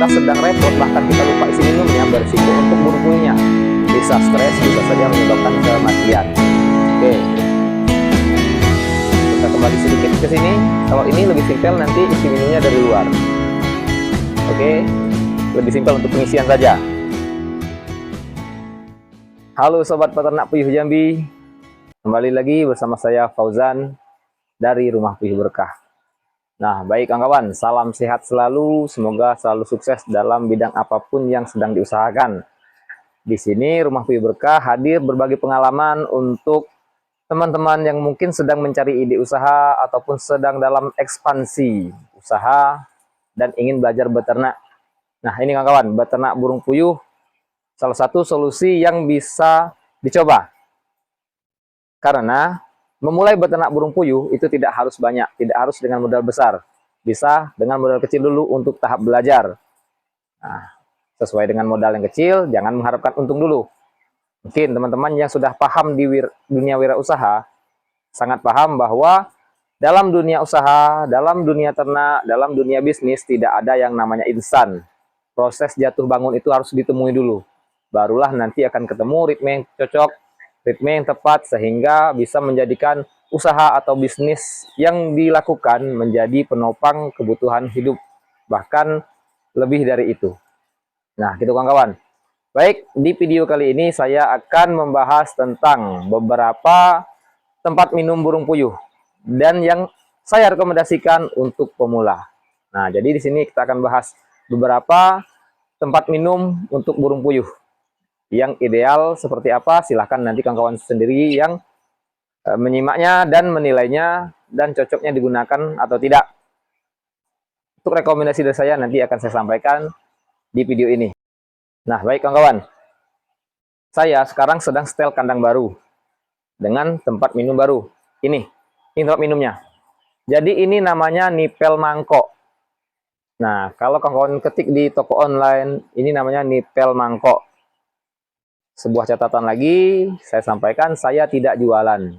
kita sedang repot, bahkan kita lupa isi minumnya, berisiko untuk burung puyuhnya. Bisa stres, bisa saja menyebabkan kematian. Oke, kita kembali sedikit ke sini. Kalau ini lebih simpel, nanti isi minumnya dari luar. Oke, lebih simpel untuk pengisian saja. Halo sobat peternak puyuh Jambi, kembali lagi bersama saya Fauzan dari Rumah Puyuh Berkah. Nah, baik kawan-kawan, salam sehat selalu, semoga selalu sukses dalam bidang apapun yang sedang diusahakan. Di sini Rumah Puyuh Berkah hadir berbagi pengalaman untuk teman-teman yang mungkin sedang mencari ide usaha ataupun sedang dalam ekspansi usaha dan ingin belajar beternak. Nah, ini kawan-kawan, beternak burung puyuh salah satu solusi yang bisa dicoba. Karena memulai beternak burung puyuh itu tidak harus banyak, tidak harus dengan modal besar. Bisa dengan modal kecil dulu untuk tahap belajar. Nah, sesuai dengan modal yang kecil, jangan mengharapkan untung dulu. Mungkin teman-teman yang sudah paham di dunia wirausaha, sangat paham bahwa dalam dunia usaha, dalam dunia ternak, dalam dunia bisnis, tidak ada yang namanya instan. Proses jatuh bangun itu harus ditemui dulu. Barulah nanti akan ketemu ritme yang cocok, ritme yang tepat, sehingga bisa menjadikan usaha atau bisnis yang dilakukan menjadi penopang kebutuhan hidup, bahkan lebih dari itu. Nah, gitu kawan-kawan. Baik, di video kali ini saya akan membahas tentang beberapa tempat minum burung puyuh dan yang saya rekomendasikan untuk pemula. Nah, jadi di sini kita akan bahas beberapa tempat minum untuk burung puyuh. Yang ideal seperti apa, silahkan nanti kawan-kawan sendiri yang menyimaknya dan menilainya dan cocoknya digunakan atau tidak. Untuk rekomendasi dari saya nanti akan saya sampaikan di video ini. Nah, baik kawan-kawan, saya sekarang sedang setel kandang baru dengan tempat minum baru. Ini tempat minumnya. Jadi ini namanya nipel mangkok. Nah, kalau kawan-kawan ketik di toko online, ini namanya nipel mangkok. Sebuah catatan lagi, saya sampaikan, saya tidak jualan.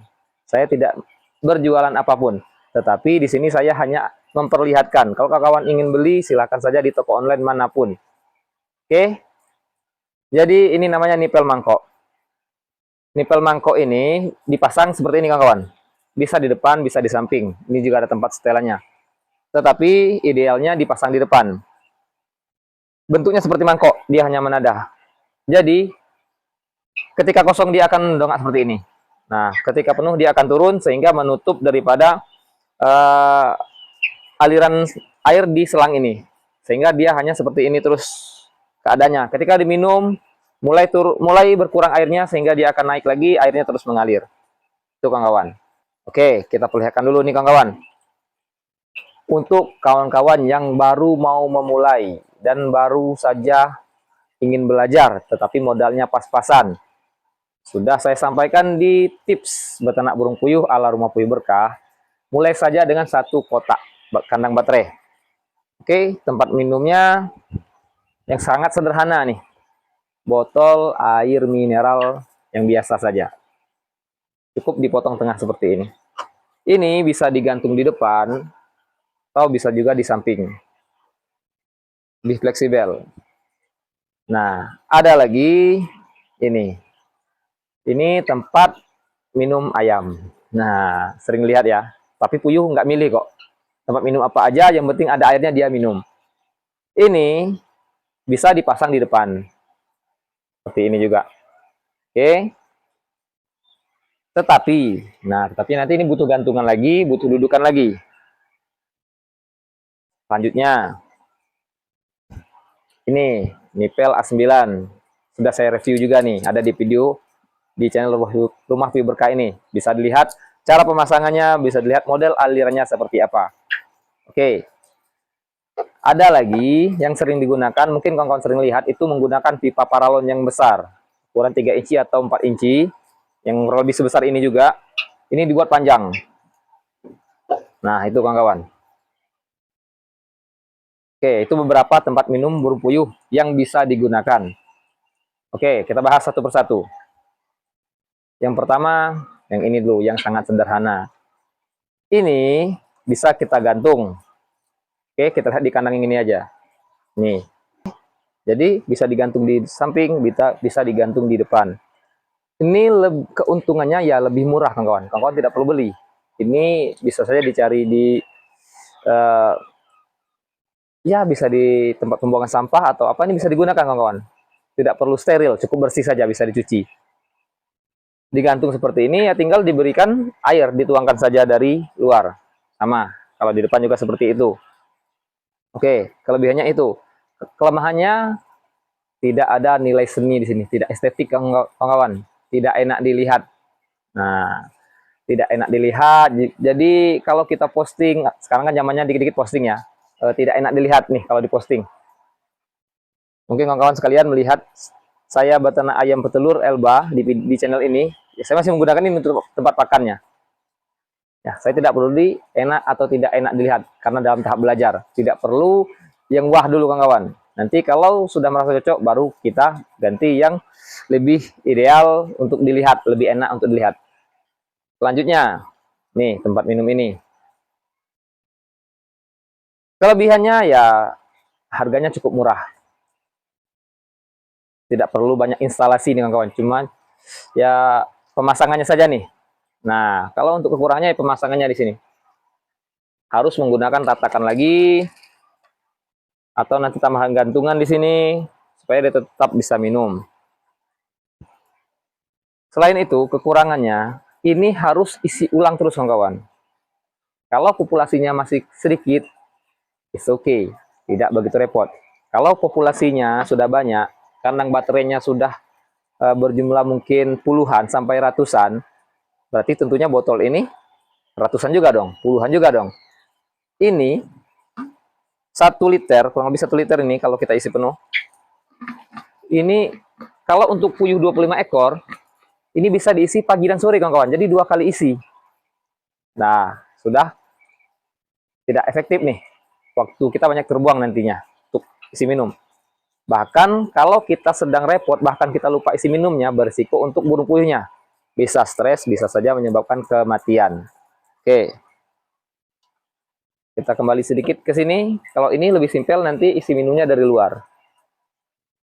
Saya tidak berjualan apapun. Tetapi di sini saya hanya memperlihatkan. Kalau kawan-kawan ingin beli, silakan saja di toko online manapun. Oke? Jadi ini namanya nipel mangkok. Nipel mangkok ini dipasang seperti ini kawan-kawan. Bisa di depan, bisa di samping. Ini juga ada tempat setelannya. Tetapi idealnya dipasang di depan. Bentuknya seperti mangkok, dia hanya menadah. Jadi ketika kosong dia akan mendongak seperti ini. Nah, ketika penuh dia akan turun sehingga menutup daripada aliran air di selang ini. Sehingga dia hanya seperti ini terus keadaannya. Ketika diminum, mulai berkurang airnya sehingga dia akan naik lagi, airnya terus mengalir. Itu kawan-kawan. Oke, kita perlihatkan dulu nih kawan-kawan. Untuk kawan-kawan yang baru mau memulai dan baru saja ingin belajar tetapi modalnya pas-pasan, sudah saya sampaikan di tips beternak burung puyuh ala Rumah Puyuh Berkah. Mulai saja dengan satu kotak kandang baterai. Oke, tempat minumnya yang sangat sederhana nih. Botol air mineral yang biasa saja. Cukup dipotong tengah seperti ini. Ini bisa digantung di depan atau bisa juga di samping. Lebih fleksibel. Nah, ada lagi ini. Ini tempat minum ayam. Nah, sering lihat ya. Tapi puyuh nggak milih kok. Tempat minum apa aja, yang penting ada airnya dia minum. Ini bisa dipasang di depan. Seperti ini juga. Oke. Tetapi nanti ini butuh gantungan lagi, butuh dudukan lagi. Selanjutnya. Ini, nipel A9. Sudah saya review juga nih, ada di video di channel Rumah Puyuh Berkah ini. Bisa dilihat cara pemasangannya, bisa dilihat model alirannya seperti apa. Oke. Ada lagi yang sering digunakan, mungkin kawan-kawan sering lihat, itu menggunakan pipa paralon yang besar. Ukuran 3 inci atau 4 inci. Yang lebih sebesar ini juga. Ini dibuat panjang. Nah, itu kawan-kawan. Oke, itu beberapa tempat minum burung puyuh yang bisa digunakan. Oke, kita bahas satu persatu. Yang pertama, yang ini dulu, yang sangat sederhana. Ini bisa kita gantung. Oke, kita lihat di kandang ini aja. Nih, Jadi bisa digantung di samping, bisa digantung di depan. Ini keuntungannya ya lebih murah kawan-kawan. Kawan-kawan tidak perlu beli. Ini bisa saja dicari di uh, ya bisa di tempat pembuangan sampah atau apa, ini bisa digunakan kawan-kawan. Tidak perlu steril, cukup bersih saja, bisa dicuci. Digantung seperti ini ya, tinggal diberikan air, dituangkan saja dari luar. Sama, kalau di depan juga seperti itu. Oke, kelebihannya itu. Kelemahannya tidak ada nilai seni di sini, tidak estetik kawan-kawan, tidak enak dilihat. Nah, tidak enak dilihat. Jadi kalau kita posting, sekarang kan zamannya dikit-dikit posting ya, tidak enak dilihat nih kalau diposting. Mungkin kawan-kawan sekalian melihat saya beternak ayam petelur Elba di channel ini, ya, saya masih menggunakan ini untuk tempat pakannya. Ya, saya tidak perlu enak atau tidak enak dilihat karena dalam tahap belajar. Tidak perlu yang wah dulu kawan-kawan. Nanti kalau sudah merasa cocok baru kita ganti yang lebih ideal untuk dilihat, lebih enak untuk dilihat. Selanjutnya, nih tempat minum ini. Kelebihannya ya harganya cukup murah. Tidak perlu banyak instalasi nih kawan-kawan, cuma ya pemasangannya saja nih. Nah, kalau untuk kekurangannya ya pemasangannya di sini. Harus menggunakan ratakan lagi atau nanti tambahan gantungan di sini supaya dia tetap bisa minum. Selain itu, kekurangannya ini harus isi ulang terus kawan-kawan. Kalau populasinya masih sedikit, it's okay, tidak begitu repot. Kalau populasinya sudah banyak, kandang baterainya sudah berjumlah mungkin puluhan sampai ratusan, berarti tentunya botol ini ratusan juga dong, puluhan juga dong. Ini 1 liter, kurang lebih 1 liter ini kalau kita isi penuh. Ini kalau untuk puyuh 25 ekor, ini bisa diisi pagi dan sore kawan-kawan, jadi 2 kali isi. Nah, sudah tidak efektif nih. Waktu kita banyak terbuang nantinya untuk isi minum. Bahkan kalau kita sedang repot, bahkan kita lupa isi minumnya, berisiko untuk burung puyuhnya. Bisa stres, bisa saja menyebabkan kematian. Oke. Kita kembali sedikit ke sini. Kalau ini lebih simpel, nanti isi minumnya dari luar.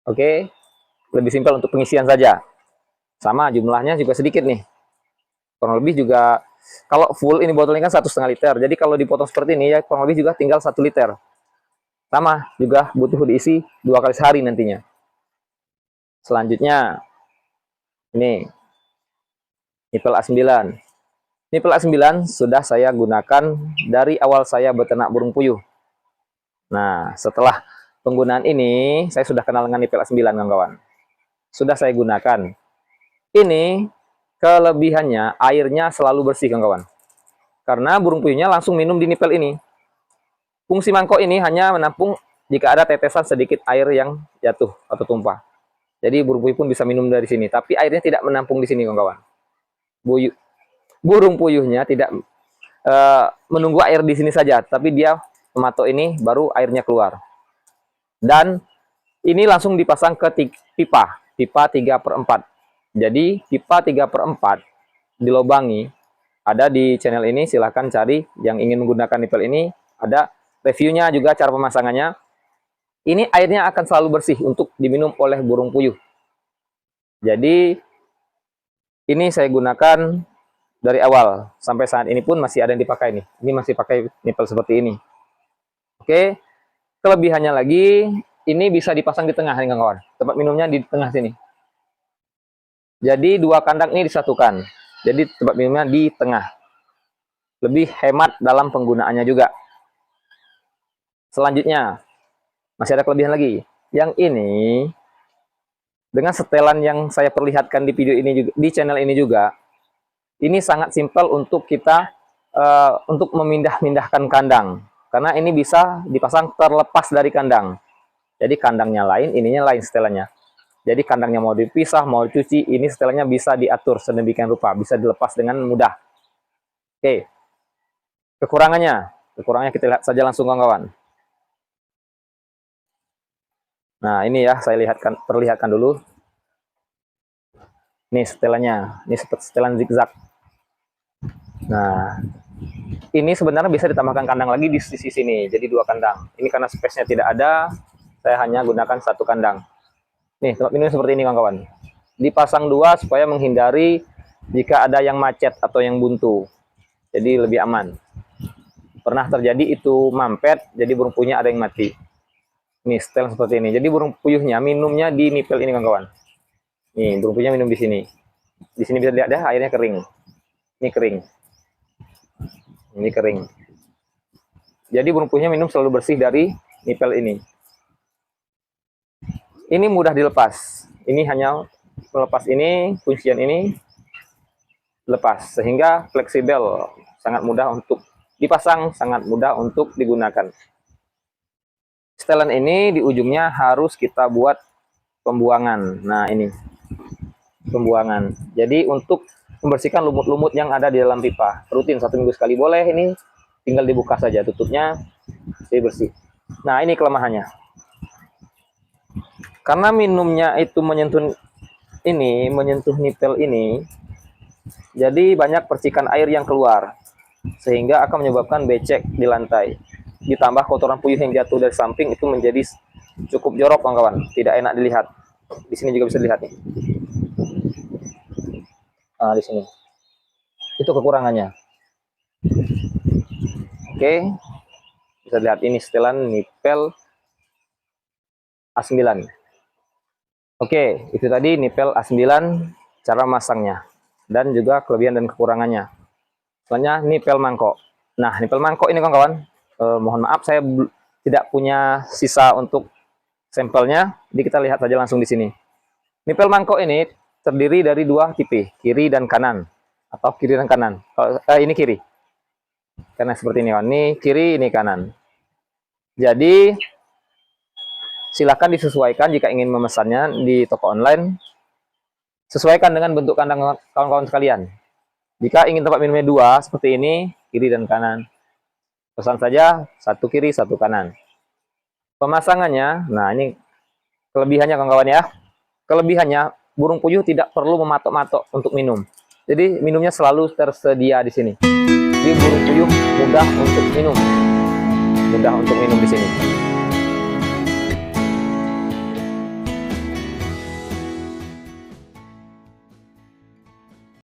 Oke. Lebih simpel untuk pengisian saja. Sama, jumlahnya juga sedikit nih. Kurang lebih juga, kalau full ini botolnya kan 1,5 liter. Jadi kalau dipotong seperti ini ya kurang lebih juga tinggal 1 liter. Sama, juga butuh diisi 2 kali sehari nantinya. Selanjutnya, ini nipel A9. Nipel A9 sudah saya gunakan dari awal saya beternak burung puyuh. Nah, setelah penggunaan ini, saya sudah kenal dengan nipel A9, kawan-kawan. Sudah saya gunakan. Ini kelebihannya, airnya selalu bersih, kawan-kawan. Karena burung puyuhnya langsung minum di nipel ini. Fungsi mangkok ini hanya menampung jika ada tetesan sedikit air yang jatuh atau tumpah. Jadi burung puyuh pun bisa minum dari sini. Tapi airnya tidak menampung di sini, kawan-kawan. Burung puyuhnya tidak menunggu air di sini saja, tapi dia mematok ini baru airnya keluar. Dan ini langsung dipasang ke pipa 3/4. Jadi pipa 3/4 dilobangi, ada di channel ini, silahkan cari yang ingin menggunakan nipel ini, ada reviewnya juga cara pemasangannya. Ini airnya akan selalu bersih untuk diminum oleh burung puyuh. Jadi ini saya gunakan dari awal sampai saat ini pun masih ada yang dipakai nih. Ini masih pakai nipel seperti ini. Oke, kelebihannya lagi, ini bisa dipasang di tengah nih kawan. Tempat minumnya di tengah sini. Jadi 2 kandang ini disatukan. Jadi tempat minumnya di tengah. Lebih hemat dalam penggunaannya juga. Selanjutnya, masih ada kelebihan lagi. Yang ini, dengan setelan yang saya perlihatkan di video ini juga, di channel ini juga, ini sangat simpel untuk kita untuk memindah-mindahkan kandang. Karena ini bisa dipasang terlepas dari kandang. Jadi kandangnya lain, ininya lain setelannya. Jadi kandangnya mau dipisah, mau dicuci, ini setelannya bisa diatur sedemikian rupa, bisa dilepas dengan mudah. Oke. Kekurangannya kita lihat saja langsung kawan-kawan. Nah, ini ya saya perlihatkan dulu. Ini setelannya, ini seperti setelan zigzag. Nah, ini sebenarnya bisa ditambahkan kandang lagi di sisi sini, jadi 2 kandang. Ini karena space-nya tidak ada, saya hanya gunakan satu kandang. Nih, tempat minum seperti ini kawan-kawan. Dipasang dua supaya menghindari jika ada yang macet atau yang buntu. Jadi lebih aman. Pernah terjadi itu mampet, jadi burung puyuhnya ada yang mati. Nih, setel seperti ini. Jadi burung puyuhnya minumnya di nipel ini kawan-kawan. Nih, burung puyuhnya minum di sini. Di sini bisa lihat deh, airnya kering. Ini kering. Ini kering. Jadi burung puyuhnya minum selalu bersih dari nipel ini. Ini mudah dilepas. Ini hanya melepas ini, kuncian ini lepas. Sehingga fleksibel. Sangat mudah untuk dipasang, sangat mudah untuk digunakan. Setelan ini di ujungnya harus kita buat pembuangan. Nah, ini pembuangan. Jadi untuk membersihkan lumut-lumut yang ada di dalam pipa. Rutin 1 minggu sekali boleh ini. Tinggal dibuka saja tutupnya, jadi bersih. Nah, ini kelemahannya. Karena minumnya itu menyentuh nipel ini, jadi banyak percikan air yang keluar, sehingga akan menyebabkan becek di lantai. Ditambah kotoran puyuh yang jatuh dari samping itu menjadi cukup jorok kawan-kawan, tidak enak dilihat. Di sini juga bisa dilihat nih. Nah, di sini. Itu kekurangannya. Oke. Bisa lihat ini setelan nipel A9. Oke, itu tadi nipel A9 cara masangnya dan juga kelebihan dan kekurangannya. Selanjutnya nipel mangkok. Nah, nipel mangkok ini kawan-kawan, mohon maaf saya tidak punya sisa untuk sampelnya, jadi kita lihat saja langsung di sini. Nipel mangkok ini terdiri dari dua tipe, kiri dan kanan atau kiri dan kanan. Ini kiri. Karena seperti ini, ini kiri, ini kanan. Jadi silakan disesuaikan jika ingin memesannya di toko online. Sesuaikan dengan bentuk kandang kawan-kawan sekalian. Jika ingin tempat minumnya dua seperti ini, kiri dan kanan, pesan saja satu kiri, satu kanan. Pemasangannya, nah ini kelebihannya kawan-kawan ya. Kelebihannya, burung puyuh tidak perlu mematok-matok untuk minum. Jadi minumnya selalu tersedia di sini. Jadi burung puyuh mudah untuk minum. Mudah untuk minum di sini.